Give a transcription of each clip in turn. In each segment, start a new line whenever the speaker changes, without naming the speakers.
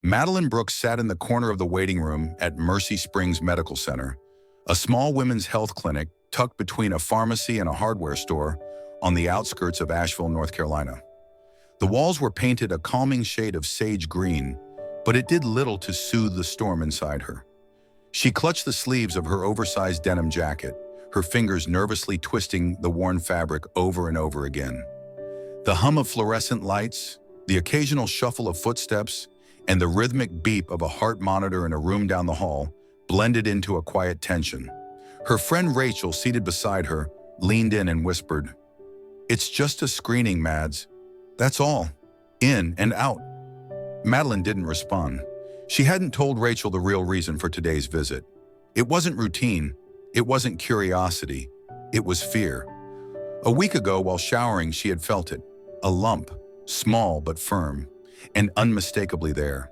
Madeline Brooks sat in the corner of the waiting room at Mercy Springs Medical Center, a small women's health clinic tucked between a pharmacy and a hardware store on the outskirts of Asheville, North Carolina. The walls were painted a calming shade of sage green, but it did little to soothe the storm inside her. She clutched the sleeves of her oversized denim jacket, her fingers nervously twisting the worn fabric over and over again. The hum of fluorescent lights, the occasional shuffle of footsteps, and the rhythmic beep of a heart monitor in a room down the hall blended into a quiet tension. Her friend Rachel, seated beside her, leaned in and whispered, "It's just a screening, Mads. That's all. In and out." Madeline didn't respond. She hadn't told Rachel the real reason for today's visit. It wasn't routine. It wasn't curiosity. It was fear. A week ago, while showering, she had felt it. A lump, small but firm, and unmistakably there.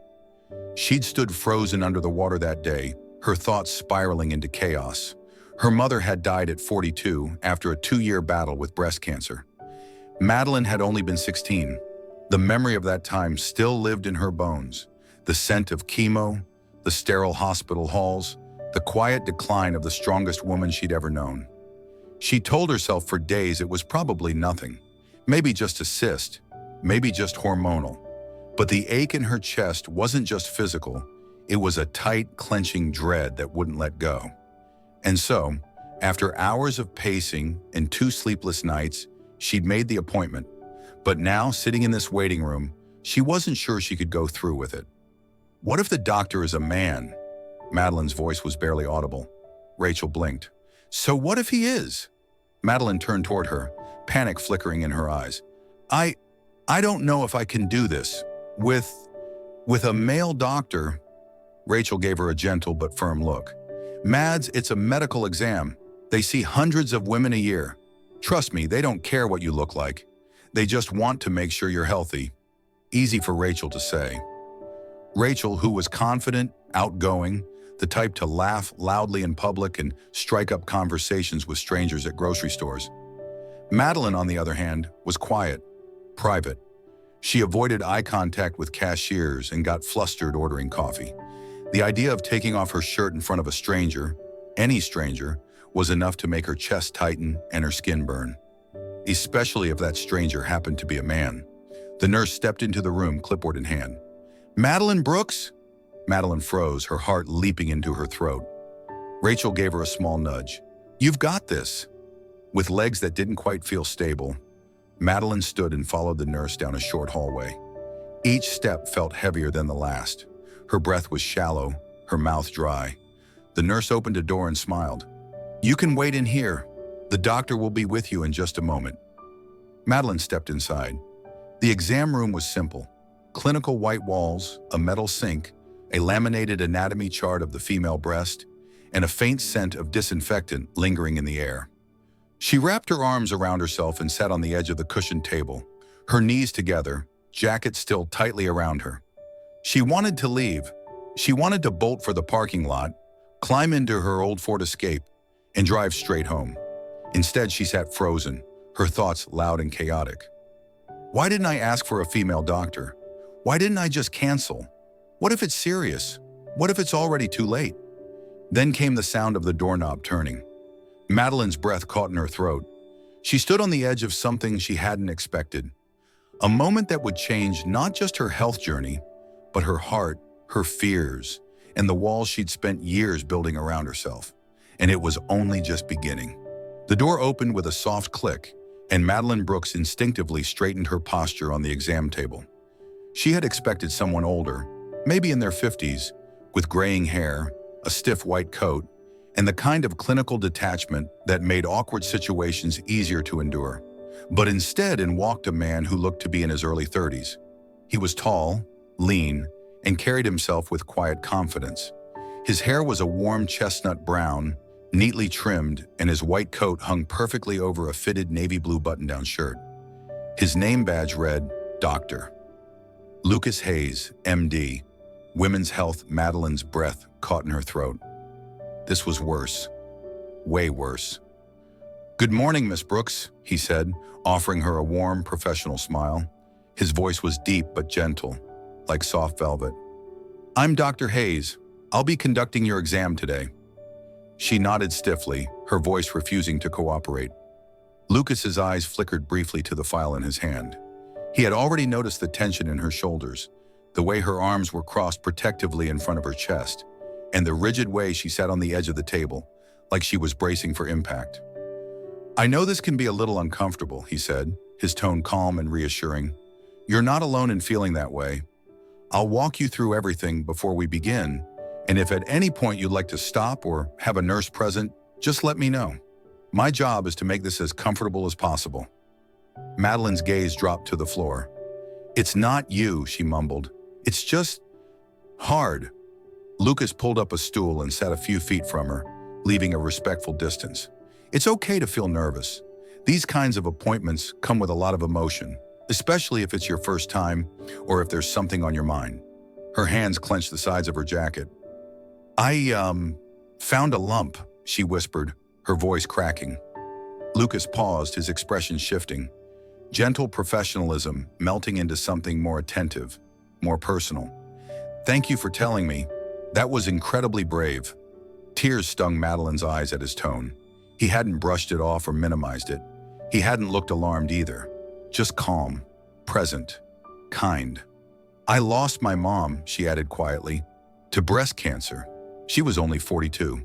She'd stood frozen under the water that day, her thoughts spiraling into chaos. Her mother had died at 42 after a 2-year battle with breast cancer. Madeline had only been 16. The memory of that time still lived in her bones. The scent of chemo, the sterile hospital halls, the quiet decline of the strongest woman she'd ever known. She told herself for days it was probably nothing. Maybe just a cyst, maybe just hormonal. But the ache in her chest wasn't just physical. It was a tight, clenching dread that wouldn't let go. And so, after hours of pacing and 2 sleepless nights, she'd made the appointment. But now, sitting in this waiting room, she wasn't sure she could go through with it. What if the doctor is a man? Madeline's voice was barely audible. Rachel blinked. So what if he is? Madeline turned toward her, panic flickering in her eyes. I don't know if I can do this. With a male doctor. Rachel gave her a gentle but firm look. Mads, it's a medical exam. They see hundreds of women a year. Trust me, they don't care what you look like. They just want to make sure you're healthy. Easy for Rachel to say. Rachel, who was confident, outgoing, the type to laugh loudly in public and strike up conversations with strangers at grocery stores. Madeline, on the other hand, was quiet, private. She avoided eye contact with cashiers and got flustered ordering coffee. The idea of taking off her shirt in front of a stranger, any stranger, was enough to make her chest tighten and her skin burn. Especially if that stranger happened to be a man. The nurse stepped into the room, clipboard in hand. Madeline Brooks? Madeline froze, her heart leaping into her throat. Rachel gave her a small nudge. You've got this. With legs that didn't quite feel stable, Madeline stood and followed the nurse down a short hallway. Each step felt heavier than the last. Her breath was shallow, her mouth dry. The nurse opened a door and smiled. You can wait in here. The doctor will be with you in just a moment. Madeline stepped inside. The exam room was simple. Clinical white walls, a metal sink, a laminated anatomy chart of the female breast, and a faint scent of disinfectant lingering in the air. She wrapped her arms around herself and sat on the edge of the cushioned table, her knees together, jacket still tightly around her. She wanted to leave. She wanted to bolt for the parking lot, climb into her old Ford Escape, and drive straight home. Instead, she sat frozen, her thoughts loud and chaotic. Why didn't I ask for a female doctor? Why didn't I just cancel? What if it's serious? What if it's already too late? Then came the sound of the doorknob turning. Madeline's breath caught in her throat. She stood on the edge of something she hadn't expected. A moment that would change not just her health journey, but her heart, her fears, and the walls she'd spent years building around herself. And it was only just beginning. The door opened with a soft click, and Madeline Brooks instinctively straightened her posture on the exam table. She had expected someone older, maybe in their 50s, with graying hair, a stiff white coat, and the kind of clinical detachment that made awkward situations easier to endure. But instead in walked a man who looked to be in his early 30s. He was tall, lean, and carried himself with quiet confidence. His hair was a warm chestnut brown, neatly trimmed, and his white coat hung perfectly over a fitted navy blue button-down shirt. His name badge read, Dr. Lucas Hayes, MD. Women's Health. Madeline's breath caught in her throat. This was worse. Way worse. Good morning, Miss Brooks, he said, offering her a warm, professional smile. His voice was deep but gentle, like soft velvet. I'm Dr. Hayes. I'll be conducting your exam today. She nodded stiffly, her voice refusing to cooperate. Lucas's eyes flickered briefly to the file in his hand. He had already noticed the tension in her shoulders, the way her arms were crossed protectively in front of her chest, and the rigid way she sat on the edge of the table, like she was bracing for impact. I know this can be a little uncomfortable, he said, his tone calm and reassuring. You're not alone in feeling that way. I'll walk you through everything before we begin, and if at any point you'd like to stop or have a nurse present, just let me know. My job is to make this as comfortable as possible. Madeline's gaze dropped to the floor. It's not you, she mumbled. It's just hard. Lucas pulled up a stool and sat a few feet from her, leaving a respectful distance. It's okay to feel nervous. These kinds of appointments come with a lot of emotion, especially if it's your first time or if there's something on your mind. Her hands clenched the sides of her jacket. I found a lump, she whispered, her voice cracking. Lucas paused, his expression shifting. Gentle professionalism melting into something more attentive, more personal. Thank you for telling me. That was incredibly brave. Tears stung Madeline's eyes at his tone. He hadn't brushed it off or minimized it. He hadn't looked alarmed either. Just calm, present, kind. I lost my mom, she added quietly, to breast cancer. She was only 42.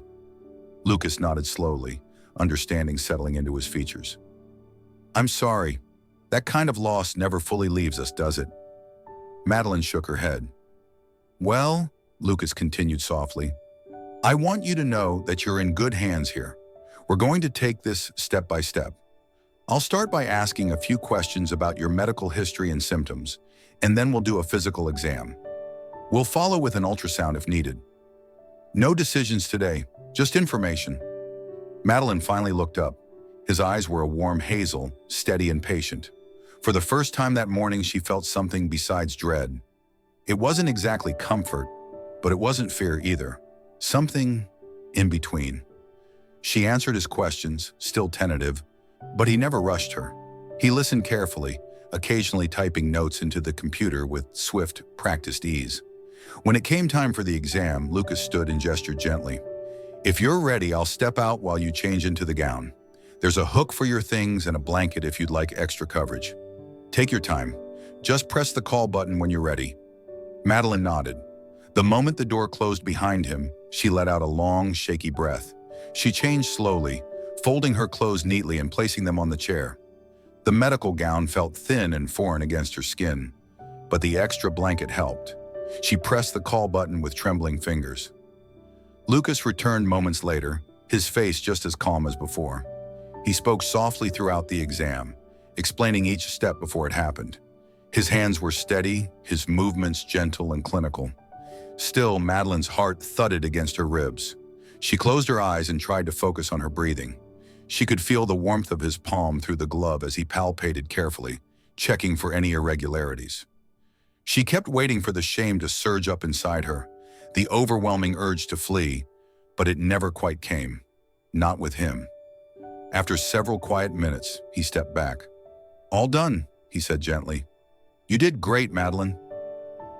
Lucas nodded slowly, understanding settling into his features. I'm sorry. That kind of loss never fully leaves us, does it? Madeline shook her head. Well, Lucas continued softly, I want you to know that you're in good hands here. We're going to take this step by step. I'll start by asking a few questions about your medical history and symptoms, and then we'll do a physical exam. We'll follow with an ultrasound if needed. No decisions today, just information. Madeline finally looked up. His eyes were a warm hazel, steady and patient. For the first time that morning, she felt something besides dread. It wasn't exactly comfort, but it wasn't fear either. Something in between. She answered his questions, still tentative, but he never rushed her. He listened carefully, occasionally typing notes into the computer with swift, practiced ease. When it came time for the exam, Lucas stood and gestured gently. If you're ready, I'll step out while you change into the gown. There's a hook for your things and a blanket if you'd like extra coverage. Take your time. Just press the call button when you're ready. Madeline nodded. The moment the door closed behind him, she let out a long, shaky breath. She changed slowly, folding her clothes neatly and placing them on the chair. The medical gown felt thin and foreign against her skin, but the extra blanket helped. She pressed the call button with trembling fingers. Lucas returned moments later, his face just as calm as before. He spoke softly throughout the exam, explaining each step before it happened. His hands were steady, his movements gentle and clinical. Still, Madeline's heart thudded against her ribs. She closed her eyes and tried to focus on her breathing. She could feel the warmth of his palm through the glove as he palpated carefully, checking for any irregularities. She kept waiting for the shame to surge up inside her, the overwhelming urge to flee, but it never quite came. Not with him. After several quiet minutes, he stepped back. All done, he said gently. You did great, Madeline.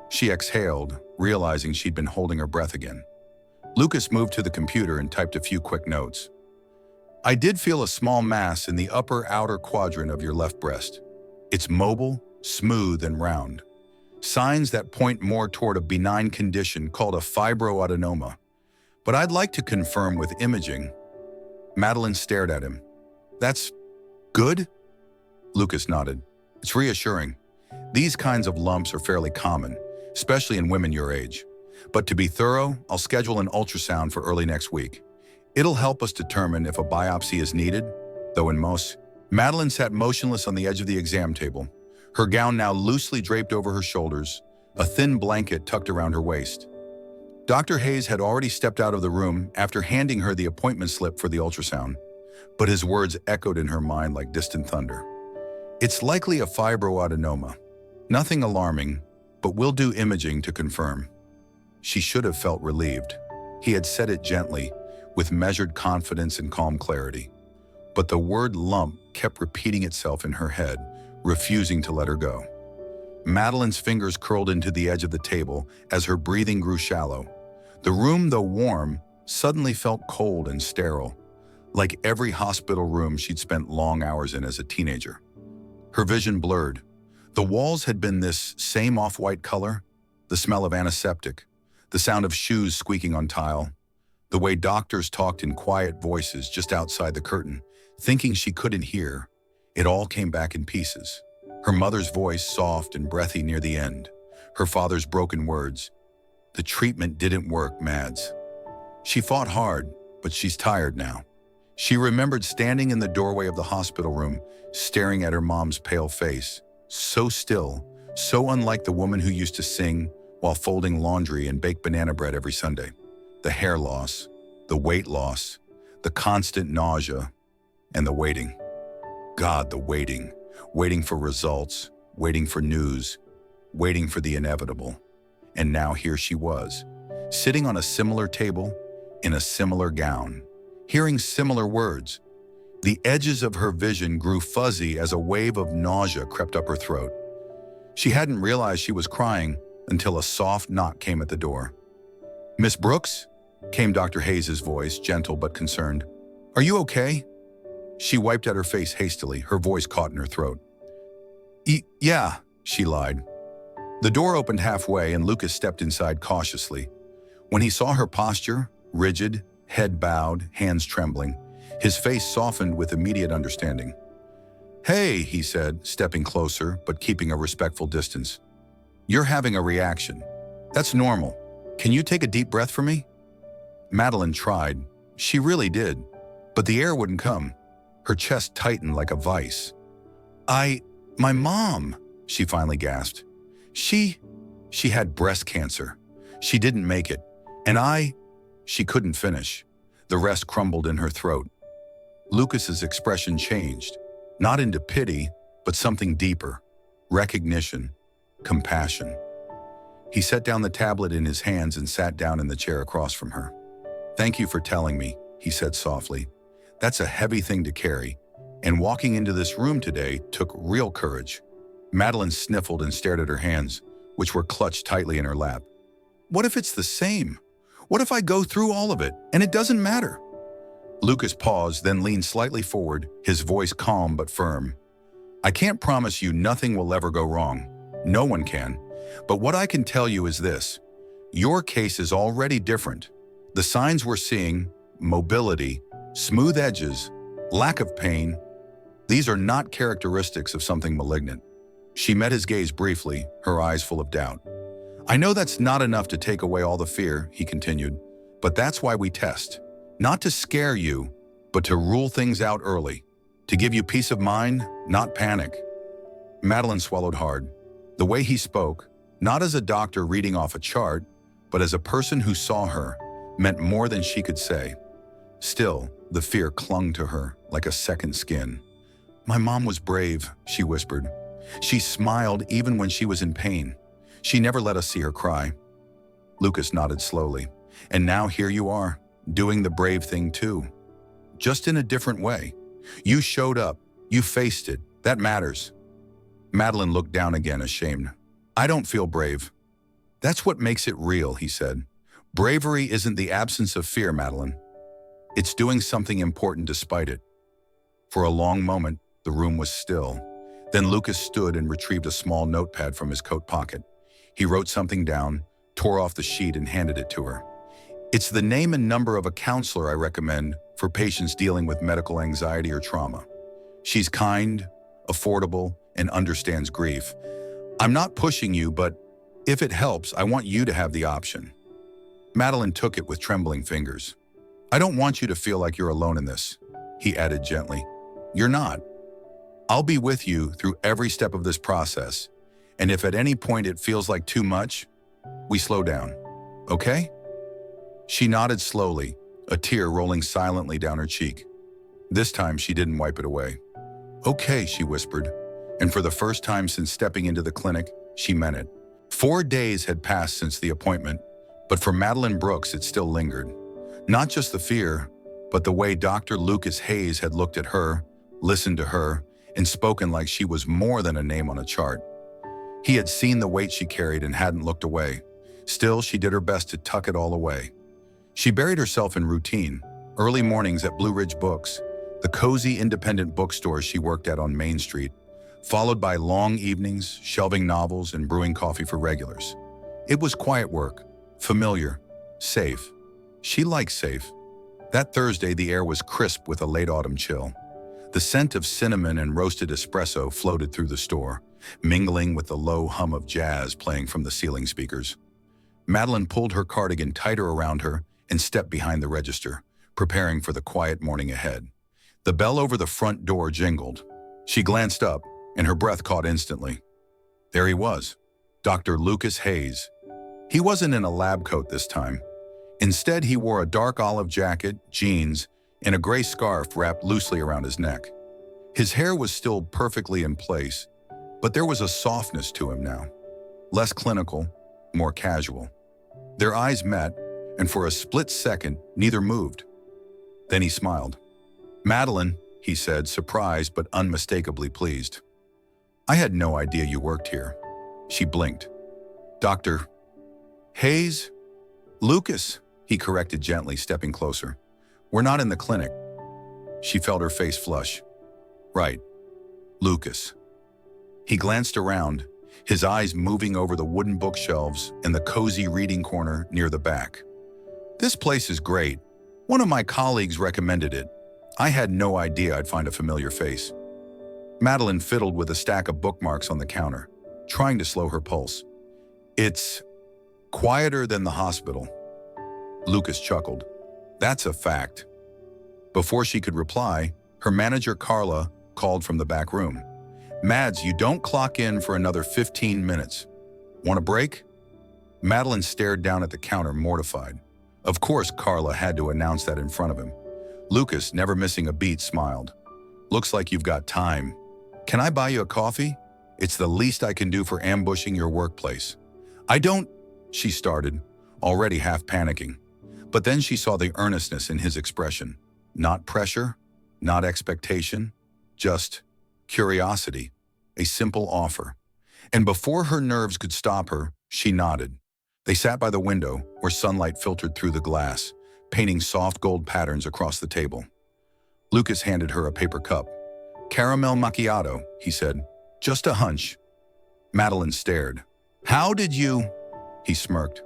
She exhaled, realizing she'd been holding her breath again. Lucas moved to the computer and typed a few quick notes. I did feel a small mass in the upper outer quadrant of your left breast. It's mobile, smooth, and round. Signs that point more toward a benign condition called a fibroadenoma. But I'd like to confirm with imaging. Madeline stared at him. That's good? Lucas nodded. It's reassuring. These kinds of lumps are fairly common, especially in women your age. But to be thorough, I'll schedule an ultrasound for early next week. It'll help us determine if a biopsy is needed, though in most. Madeline sat motionless on the edge of the exam table, her gown now loosely draped over her shoulders, a thin blanket tucked around her waist. Dr. Hayes had already stepped out of the room after handing her the appointment slip for the ultrasound, but his words echoed in her mind like distant thunder. It's likely a fibroadenoma. Nothing alarming, but we'll do imaging to confirm. She should have felt relieved. He had said it gently, with measured confidence and calm clarity. But the word lump kept repeating itself in her head, refusing to let her go. Madeline's fingers curled into the edge of the table as her breathing grew shallow. The room, though warm, suddenly felt cold and sterile, like every hospital room she'd spent long hours in as a teenager. Her vision blurred. The walls had been this same off-white color, the smell of antiseptic, the sound of shoes squeaking on tile, the way doctors talked in quiet voices just outside the curtain, thinking she couldn't hear. It all came back in pieces. Her mother's voice soft and breathy near the end. Her father's broken words. The treatment didn't work, Mads. She fought hard, but she's tired now. She remembered standing in the doorway of the hospital room, staring at her mom's pale face. So still, so unlike the woman who used to sing while folding laundry and bake banana bread every Sunday. The hair loss, the weight loss, the constant nausea, and the waiting. God, the waiting. Waiting for results, waiting for news, waiting for the inevitable. And now here she was, sitting on a similar table, in a similar gown, hearing similar words. The edges of her vision grew fuzzy as a wave of nausea crept up her throat. She hadn't realized she was crying until a soft knock came at the door. "Miss Brooks?" came Dr. Hayes' voice, gentle but concerned. "Are you okay?" She wiped at her face hastily, her voice caught in her throat. Yeah, she lied. The door opened halfway and Lucas stepped inside cautiously. When he saw her posture, rigid, head bowed, hands trembling, his face softened with immediate understanding. "Hey," he said, stepping closer but keeping a respectful distance. "You're having a reaction. That's normal. Can you take a deep breath for me?" Madeline tried. She really did. But the air wouldn't come. Her chest tightened like a vice. My mom," she finally gasped. She had breast cancer. She didn't make it. And she couldn't finish. The rest crumbled in her throat. Lucas's expression changed, not into pity, but something deeper. Recognition, compassion. He set down the tablet in his hands and sat down in the chair across from her. "Thank you for telling me," he said softly. "That's a heavy thing to carry, and walking into this room today took real courage." Madeline sniffled and stared at her hands, which were clutched tightly in her lap. "What if it's the same? What if I go through all of it, and it doesn't matter?" Lucas paused, then leaned slightly forward, his voice calm but firm. "I can't promise you nothing will ever go wrong. No one can. But what I can tell you is this. Your case is already different. The signs we're seeing, mobility, smooth edges, lack of pain, these are not characteristics of something malignant." She met his gaze briefly, her eyes full of doubt. "I know that's not enough to take away all the fear," he continued, "but that's why we test. Not to scare you, but to rule things out early. To give you peace of mind, not panic." Madeline swallowed hard. The way he spoke, not as a doctor reading off a chart, but as a person who saw her, meant more than she could say. Still, the fear clung to her like a second skin. "My mom was brave," she whispered. "She smiled even when she was in pain. She never let us see her cry." Lucas nodded slowly. "And now here you are, doing the brave thing too. Just in a different way. You showed up. You faced it. That matters." Madeline looked down again, ashamed. "I don't feel brave." "That's what makes it real," he said. "Bravery isn't the absence of fear, Madeline. It's doing something important despite it." For a long moment, the room was still. Then Lucas stood and retrieved a small notepad from his coat pocket. He wrote something down, tore off the sheet and handed it to her. "It's the name and number of a counselor I recommend for patients dealing with medical anxiety or trauma. She's kind, affordable, and understands grief. I'm not pushing you, but if it helps, I want you to have the option." Madeline took it with trembling fingers. "I don't want you to feel like you're alone in this," he added gently. "You're not. I'll be with you through every step of this process, and if at any point it feels like too much, we slow down. Okay?" She nodded slowly, a tear rolling silently down her cheek. This time she didn't wipe it away. "Okay," she whispered, and for the first time since stepping into the clinic, she meant it. 4 days had passed since the appointment, but for Madeline Brooks it still lingered. Not just the fear, but the way Dr. Lucas Hayes had looked at her, listened to her, and spoken like she was more than a name on a chart. He had seen the weight she carried and hadn't looked away. Still, she did her best to tuck it all away. She buried herself in routine, early mornings at Blue Ridge Books, the cozy independent bookstore she worked at on Main Street, followed by long evenings, shelving novels and brewing coffee for regulars. It was quiet work, familiar, safe. She liked safe. That Thursday, the air was crisp with a late autumn chill. The scent of cinnamon and roasted espresso floated through the store, mingling with the low hum of jazz playing from the ceiling speakers. Madeline pulled her cardigan tighter around her and stepped behind the register, preparing for the quiet morning ahead. The bell over the front door jingled. She glanced up, and her breath caught instantly. There he was, Dr. Lucas Hayes. He wasn't in a lab coat this time. Instead, he wore a dark olive jacket, jeans, and a gray scarf wrapped loosely around his neck. His hair was still perfectly in place, but there was a softness to him now. Less clinical, more casual. Their eyes met, and for a split second, neither moved. Then he smiled. "Madeline," he said, surprised but unmistakably pleased. "I had no idea you worked here." She blinked. "Dr. Hayes?" "Lucas," he corrected gently, stepping closer. "We're not in the clinic." She felt her face flush. "Right. Lucas." He glanced around, his eyes moving over the wooden bookshelves and the cozy reading corner near the back. "This place is great. One of my colleagues recommended it. I had no idea I'd find a familiar face." Madeline fiddled with a stack of bookmarks on the counter, trying to slow her pulse. "It's quieter than the hospital." Lucas chuckled. "That's a fact." Before she could reply, her manager Carla called from the back room. "Mads, you don't clock in for another 15 minutes. Want a break?" Madeline stared down at the counter, mortified. Of course, Carla had to announce that in front of him. Lucas, never missing a beat, smiled. "Looks like you've got time. Can I buy you a coffee? It's the least I can do for ambushing your workplace." "I don't," she started, already half panicking. But then she saw the earnestness in his expression. Not pressure, not expectation, just curiosity, a simple offer. And before her nerves could stop her, she nodded. They sat by the window, where sunlight filtered through the glass, painting soft gold patterns across the table. Lucas handed her a paper cup. "Caramel macchiato," he said. "Just a hunch." Madeline stared. "How did you?" He smirked.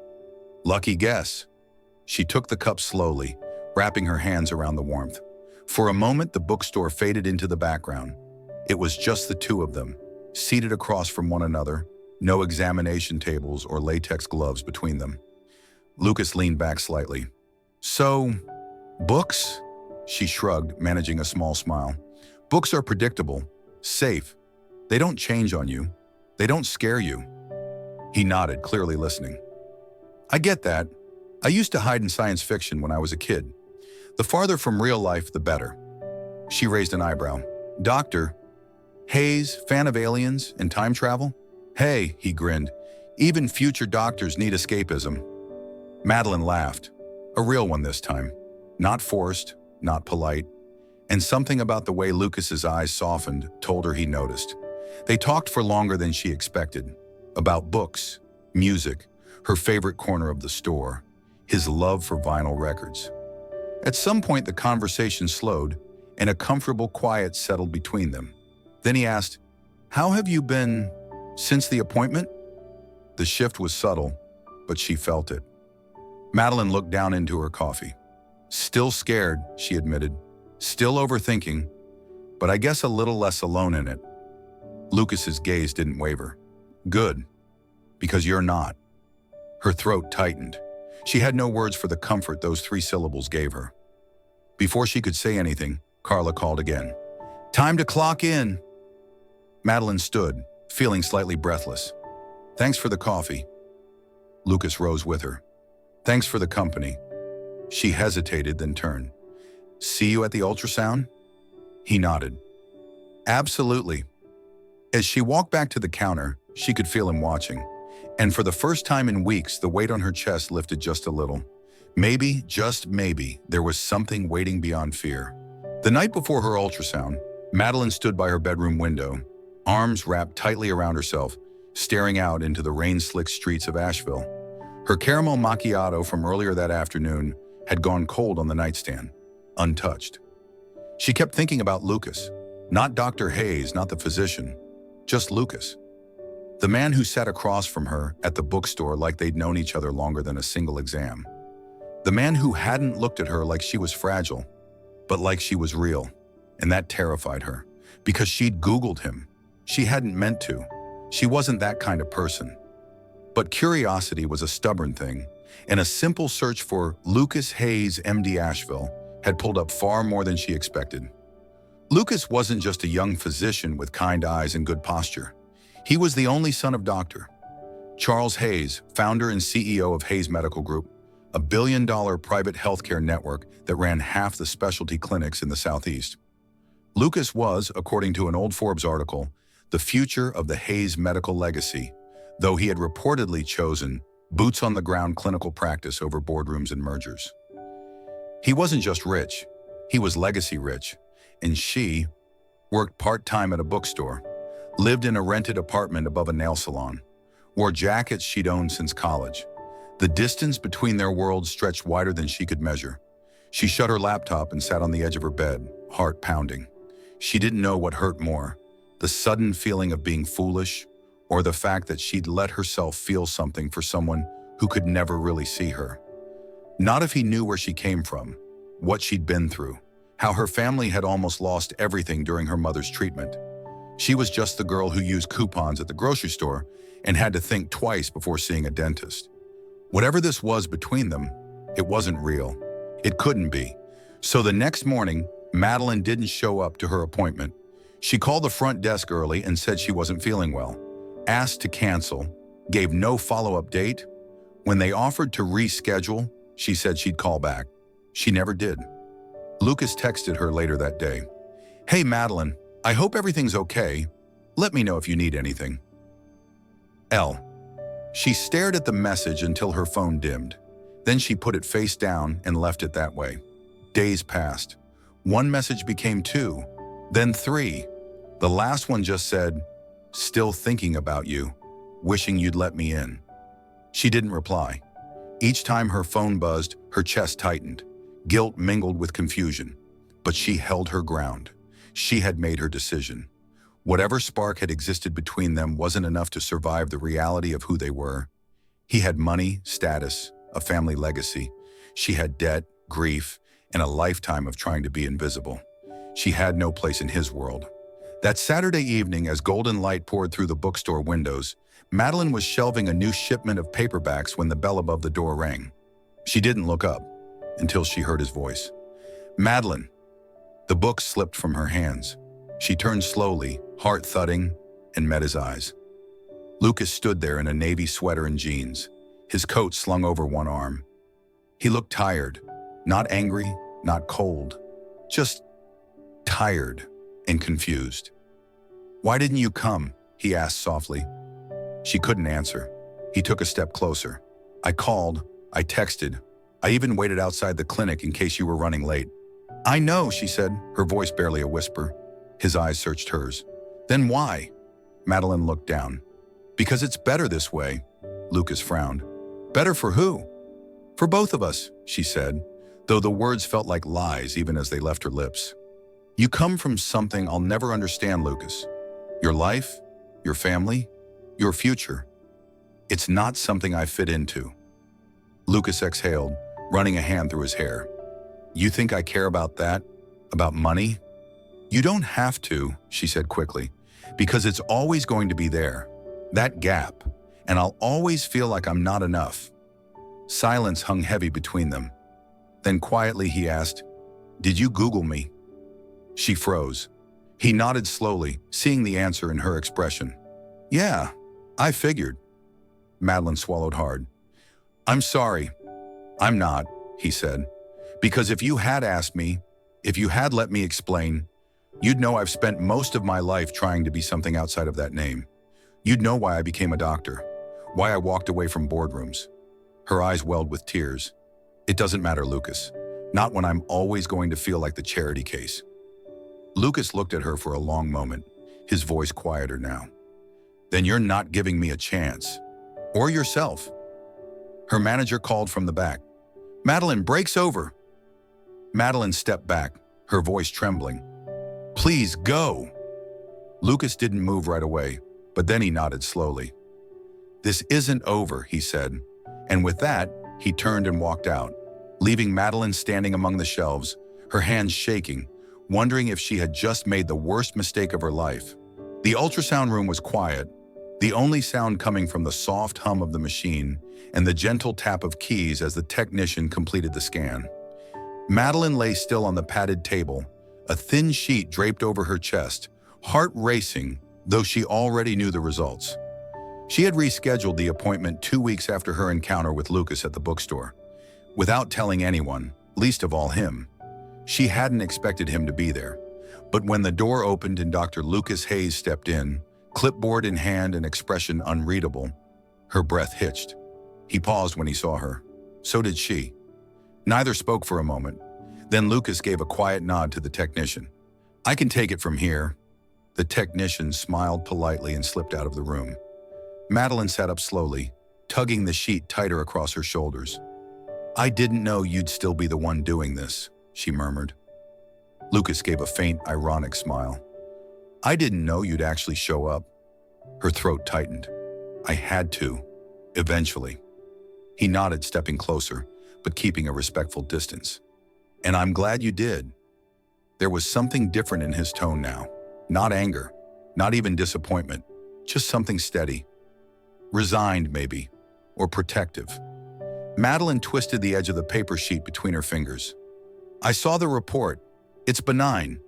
"Lucky guess." She took the cup slowly, wrapping her hands around the warmth. For a moment, the bookstore faded into the background. It was just the two of them, seated across from one another, no examination tables or latex gloves between them. Lucas leaned back slightly. "So, books?" She shrugged, managing a small smile. "Books are predictable, safe. They don't change on you. They don't scare you." He nodded, clearly listening. "I get that. I used to hide in science fiction when I was a kid. The farther from real life, the better." She raised an eyebrow. "Dr. Hayes, fan of aliens and time travel?" "Hey," he grinned, "even future doctors need escapism." Madeline laughed. A real one this time. Not forced, not polite. And something about the way Lucas's eyes softened told her he noticed. They talked for longer than she expected. About books, music, her favorite corner of the store, his love for vinyl records. At some point, the conversation slowed, and a comfortable quiet settled between them. Then he asked, "How have you been since the appointment?" The shift was subtle, but she felt it. Madeline looked down into her coffee. "Still scared," she admitted. "Still overthinking, but I guess a little less alone in it." Lucas's gaze didn't waver. "Good, because you're not." Her throat tightened. She had no words for the comfort those 3 syllables gave her. Before she could say anything, Carla called again. "Time to clock in." Madeline stood, feeling slightly breathless. "Thanks for the coffee." Lucas rose with her. "Thanks for the company." She hesitated, then turned. "See you at the ultrasound?" He nodded. "Absolutely." As she walked back to the counter, she could feel him watching. And for the first time in weeks, the weight on her chest lifted just a little. Maybe, just maybe, there was something waiting beyond fear. The night before her ultrasound, Madeline stood by her bedroom window, arms wrapped tightly around herself, staring out into the rain-slicked streets of Asheville. Her caramel macchiato from earlier that afternoon had gone cold on the nightstand, untouched. She kept thinking about Lucas, not Dr. Hayes, not the physician, just Lucas. The man who sat across from her at the bookstore like they'd known each other longer than a single exam. The man who hadn't looked at her like she was fragile, but like she was real. And that terrified her, because she'd Googled him. She hadn't meant to. She wasn't that kind of person. But curiosity was a stubborn thing, and a simple search for Lucas Hayes, MD Asheville, had pulled up far more than she expected. Lucas wasn't just a young physician with kind eyes and good posture. He was the only son of Dr. Charles Hayes, founder and CEO of Hayes Medical Group, a billion-dollar private healthcare network that ran half the specialty clinics in the Southeast. Lucas was, according to an old Forbes article, the future of the Hayes medical legacy, though he had reportedly chosen boots-on-the-ground clinical practice over boardrooms and mergers. He wasn't just rich, he was legacy rich, and she worked part-time at a bookstore, lived in a rented apartment above a nail salon, wore jackets she'd owned since college. The distance between their worlds stretched wider than she could measure. She shut her laptop and sat on the edge of her bed, heart pounding. She didn't know what hurt more, the sudden feeling of being foolish, or the fact that she'd let herself feel something for someone who could never really see her. Not if he knew where she came from, what she'd been through, how her family had almost lost everything during her mother's treatment. She was just the girl who used coupons at the grocery store and had to think twice before seeing a dentist. Whatever this was between them, it wasn't real. It couldn't be. So the next morning, Madeline didn't show up to her appointment. She called the front desk early and said she wasn't feeling well, asked to cancel, gave no follow-up date. When they offered to reschedule, she said she'd call back. She never did. Lucas texted her later that day. "Hey Madeline, I hope everything's okay. Let me know if you need anything. L." She stared at the message until her phone dimmed. Then she put it face down and left it that way. Days passed. One message became 2, then 3. The last one just said, "Still thinking about you, wishing you'd let me in." She didn't reply. Each time her phone buzzed, her chest tightened. Guilt mingled with confusion. But she held her ground. She had made her decision. Whatever spark had existed between them wasn't enough to survive the reality of who they were. He had money, status, a family legacy. She had debt, grief, and a lifetime of trying to be invisible. She had no place in his world. That Saturday evening, as golden light poured through the bookstore windows, Madeline was shelving a new shipment of paperbacks when the bell above the door rang. She didn't look up until she heard his voice. "Madeline." The book slipped from her hands. She turned slowly, heart thudding, and met his eyes. Lucas stood there in a navy sweater and jeans, his coat slung over one arm. He looked tired, not angry, not cold, just tired and confused. "Why didn't you come?" he asked softly. She couldn't answer. He took a step closer. "I called, I texted, I even waited outside the clinic in case you were running late." "I know," she said, her voice barely a whisper. His eyes searched hers. "Then why?" Madeline looked down. "Because it's better this way," Lucas frowned. "Better for who?" "For both of us," she said, though the words felt like lies even as they left her lips. "You come from something I'll never understand, Lucas. Your life, your family, your future. It's not something I fit into." Lucas exhaled, running a hand through his hair. "You think I care about that? About money?" "You don't have to," she said quickly, "because it's always going to be there. That gap. And I'll always feel like I'm not enough." Silence hung heavy between them. Then quietly he asked, "Did you Google me?" She froze. He nodded slowly, seeing the answer in her expression. "Yeah, I figured." Madeline swallowed hard. "I'm sorry. I'm not," he said. "Because if you had asked me, if you had let me explain, you'd know I've spent most of my life trying to be something outside of that name. You'd know why I became a doctor, why I walked away from boardrooms." Her eyes welled with tears. "It doesn't matter, Lucas. Not when I'm always going to feel like the charity case." Lucas looked at her for a long moment, his voice quieter now. Then you're not giving me a chance. Or yourself. Her manager called from the back. Madeline, break's over. Madeline stepped back, her voice trembling. Please go. Lucas didn't move right away, but then he nodded slowly. This isn't over, he said, and with that, he turned and walked out, leaving Madeline standing among the shelves, her hands shaking, wondering if she had just made the worst mistake of her life. The ultrasound room was quiet, the only sound coming from the soft hum of the machine and the gentle tap of keys as the technician completed the scan. Madeline lay still on the padded table, a thin sheet draped over her chest, heart racing, though she already knew the results. She had rescheduled the appointment 2 weeks after her encounter with Lucas at the bookstore. Without telling anyone, least of all him. She hadn't expected him to be there. But when the door opened and Dr. Lucas Hayes stepped in, clipboard in hand and expression unreadable, her breath hitched. He paused when he saw her. So did she. Neither spoke for a moment. Then Lucas gave a quiet nod to the technician. I can take it from here. The technician smiled politely and slipped out of the room. Madeline sat up slowly, tugging the sheet tighter across her shoulders. I didn't know you'd still be the one doing this, she murmured. Lucas gave a faint, ironic smile. I didn't know you'd actually show up. Her throat tightened. I had to, eventually. He nodded, stepping closer, but keeping a respectful distance. And I'm glad you did. There was something different in his tone now. Not anger, not even disappointment, just something steady. Resigned, maybe, or protective. Madeline twisted the edge of the paper sheet between her fingers. I saw the report. It's benign,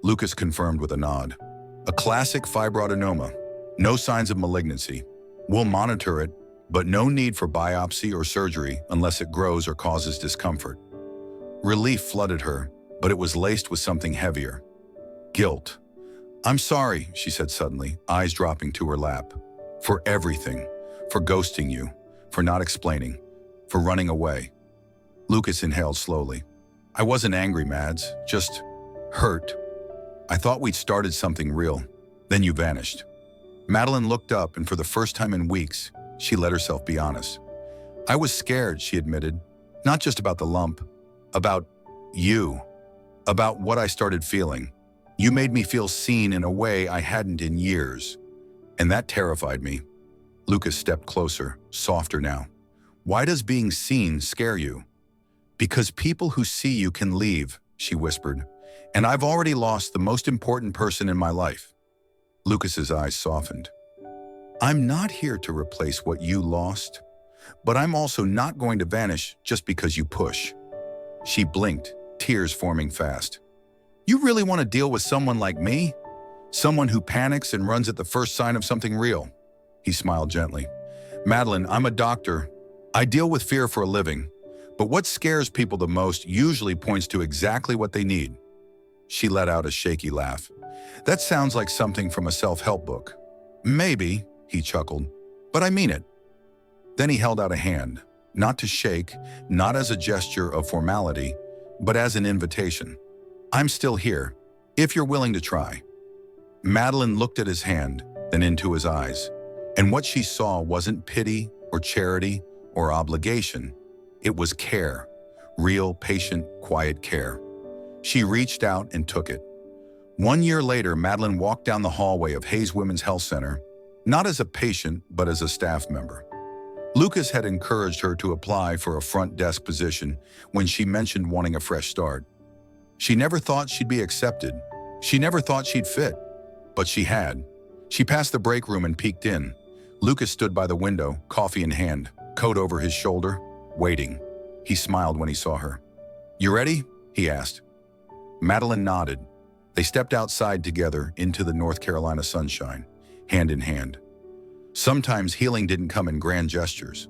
Lucas confirmed with a nod. A classic fibroadenoma. No signs of malignancy. We'll monitor it, but no need for biopsy or surgery unless it grows or causes discomfort. Relief flooded her, but it was laced with something heavier. Guilt. I'm sorry, she said suddenly, eyes dropping to her lap. For everything. For ghosting you. For not explaining. For running away. Lucas inhaled slowly. I wasn't angry, Mads. Just hurt. I thought we'd started something real. Then you vanished. Madeline looked up, and for the first time in weeks, she let herself be honest. I was scared, she admitted. Not just about the lump. About you. About what I started feeling. You made me feel seen in a way I hadn't in years. And that terrified me. Lucas stepped closer, softer now. Why does being seen scare you? Because people who see you can leave, she whispered. And I've already lost the most important person in my life. Lucas's eyes softened. I'm not here to replace what you lost, but I'm also not going to vanish just because you push. She blinked, tears forming fast. You really want to deal with someone like me? Someone who panics and runs at the first sign of something real? He smiled gently. Madeline, I'm a doctor. I deal with fear for a living, but what scares people the most usually points to exactly what they need. She let out a shaky laugh. That sounds like something from a self-help book. Maybe, he chuckled, but I mean it. Then he held out a hand, not to shake, not as a gesture of formality, but as an invitation. I'm still here, if you're willing to try. Madeline looked at his hand, then into his eyes, and what she saw wasn't pity or charity or obligation. It was care, real, patient, quiet care. She reached out and took it. 1 year later, Madeline walked down the hallway of Hayes Women's Health Center, not as a patient, but as a staff member. Lucas had encouraged her to apply for a front desk position when she mentioned wanting a fresh start. She never thought she'd be accepted. She never thought she'd fit. But she had. She passed the break room and peeked in. Lucas stood by the window, coffee in hand, coat over his shoulder, waiting. He smiled when he saw her. You ready? He asked. Madeline nodded. They stepped outside together into the North Carolina sunshine, hand in hand. Sometimes healing didn't come in grand gestures.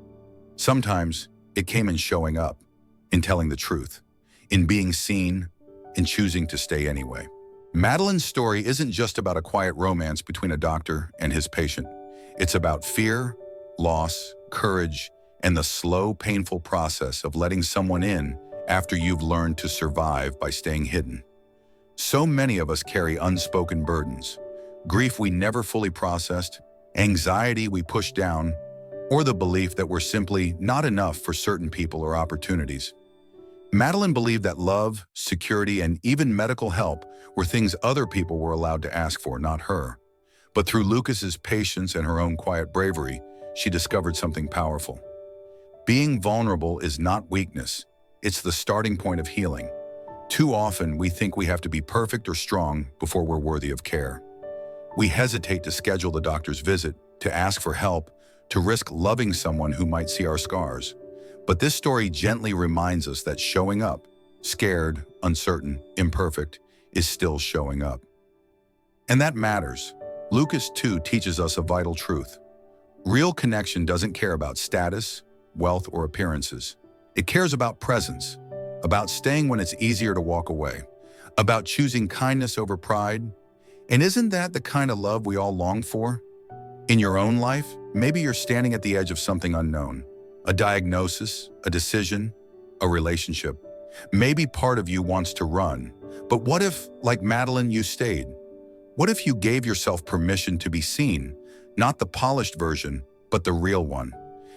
Sometimes it came in showing up, in telling the truth, in being seen, in choosing to stay anyway. Madeline's story isn't just about a quiet romance between a doctor and his patient. It's about fear, loss, courage, and the slow, painful process of letting someone in after you've learned to survive by staying hidden. So many of us carry unspoken burdens, grief we never fully processed, anxiety we push down, or the belief that we're simply not enough for certain people or opportunities. Madeline believed that love, security, and even medical help were things other people were allowed to ask for, not her. But through Lucas's patience and her own quiet bravery, she discovered something powerful. Being vulnerable is not weakness. It's the starting point of healing. Too often, we think we have to be perfect or strong before we're worthy of care. We hesitate to schedule the doctor's visit, to ask for help, to risk loving someone who might see our scars. But this story gently reminds us that showing up, scared, uncertain, imperfect, is still showing up. And that matters. Lucas, too, teaches us a vital truth. Real connection doesn't care about status, wealth, or appearances. It cares about presence, about staying when it's easier to walk away, about choosing kindness over pride. And isn't that the kind of love we all long for? In your own life, maybe you're standing at the edge of something unknown. A diagnosis, a decision, a relationship. Maybe part of you wants to run. But what if, like Madeline, you stayed? What if you gave yourself permission to be seen, not the polished version, but the real one?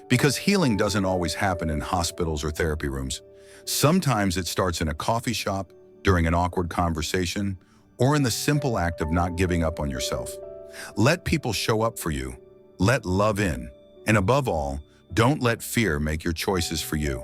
Because healing doesn't always happen in hospitals or therapy rooms. Sometimes it starts in a coffee shop, during an awkward conversation, or in the simple act of not giving up on yourself. Let people show up for you. Let love in. And above all, don't let fear make your choices for you.